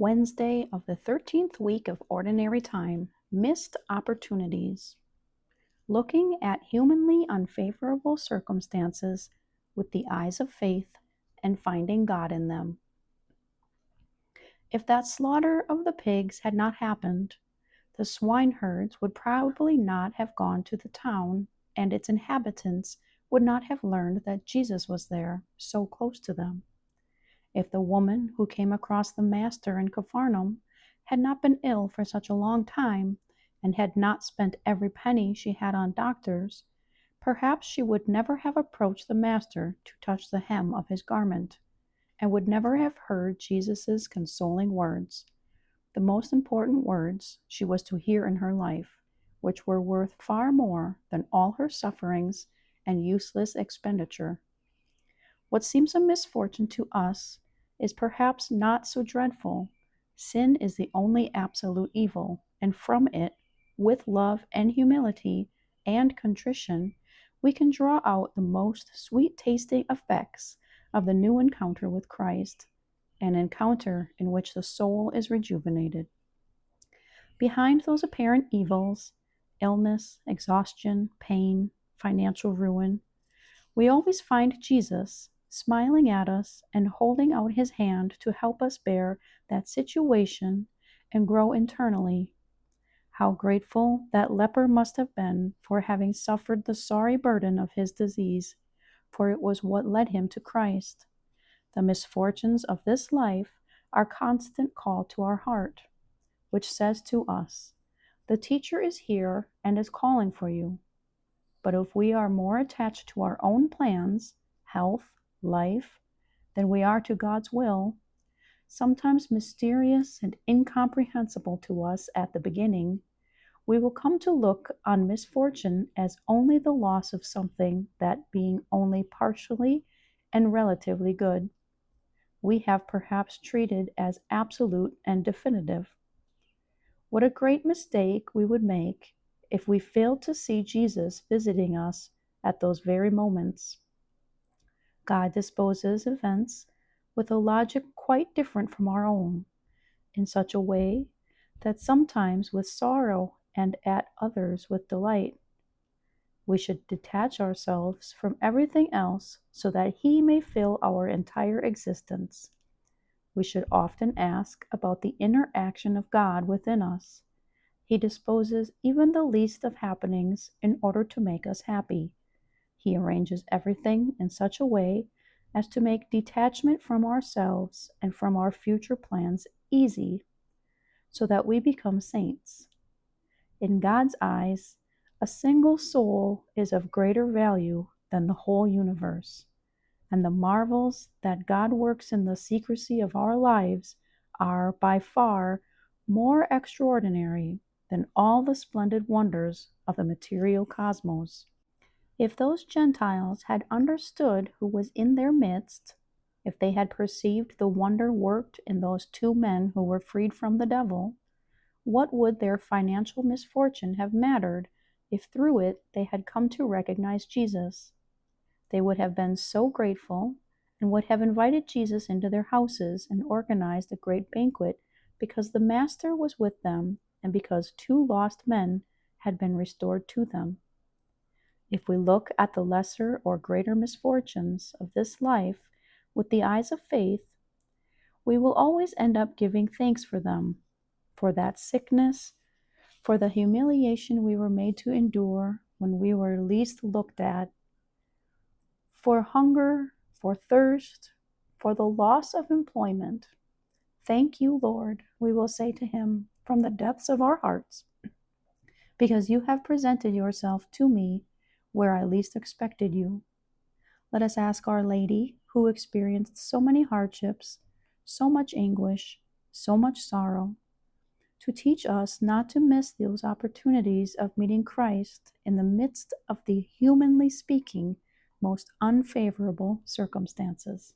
Wednesday of the 13th week of Ordinary Time, Missed Opportunities. Looking at humanly unfavorable circumstances with the eyes of faith and finding God in them. If that slaughter of the pigs had not happened, the swineherds would probably not have gone to the town, and its inhabitants would not have learned that Jesus was there, so close to them. If the woman who came across the Master in Capharnaum had not been ill for such a long time, and had not spent every penny she had on doctors, perhaps she would never have approached the Master to touch the hem of his garment, and would never have heard Jesus' consoling words, the most important words she was to hear in her life, which were worth far more than all her sufferings and useless expenditure. What seems a misfortune to us is perhaps not so dreadful. Sin is the only absolute evil, and from it, with love and humility and contrition, we can draw out the most sweet-tasting effects of the new encounter with Christ, an encounter in which the soul is rejuvenated. Behind those apparent evils, illness, exhaustion, pain, financial ruin, we always find Jesus smiling at us and holding out his hand to help us bear that situation and grow internally. How grateful that leper must have been for having suffered the sorry burden of his disease, for it was what led him to Christ. The misfortunes of this life are constant call to our heart, which says to us, "The teacher is here and is calling for you." But if we are more attached to our own plans, health, life, than we are to God's will, sometimes mysterious and incomprehensible to us at the beginning, we will come to look on misfortune as only the loss of something that, being only partially and relatively good, we have perhaps treated as absolute and definitive. What a great mistake we would make if we failed to see Jesus visiting us at those very moments. God disposes events with a logic quite different from our own, in such a way that sometimes with sorrow and at others with delight. We should detach ourselves from everything else so that He may fill our entire existence. We should often ask about the inner action of God within us. He disposes even the least of happenings in order to make us happy. He arranges everything in such a way as to make detachment from ourselves and from our future plans easy, so that we become saints. In God's eyes, a single soul is of greater value than the whole universe, and the marvels that God works in the secrecy of our lives are by far more extraordinary than all the splendid wonders of the material cosmos. If those Gentiles had understood who was in their midst, if they had perceived the wonder worked in those two men who were freed from the devil, what would their financial misfortune have mattered if through it they had come to recognize Jesus? They would have been so grateful and would have invited Jesus into their houses and organized a great banquet because the Master was with them and because two lost men had been restored to them. If we look at the lesser or greater misfortunes of this life with the eyes of faith, we will always end up giving thanks for them, for that sickness, for the humiliation we were made to endure when we were least looked at, for hunger, for thirst, for the loss of employment. Thank you, Lord, we will say to Him from the depths of our hearts, because you have presented yourself to me where I least expected you. Let us ask Our Lady, who experienced so many hardships, so much anguish, so much sorrow, to teach us not to miss those opportunities of meeting Christ in the midst of the, humanly speaking, most unfavorable circumstances.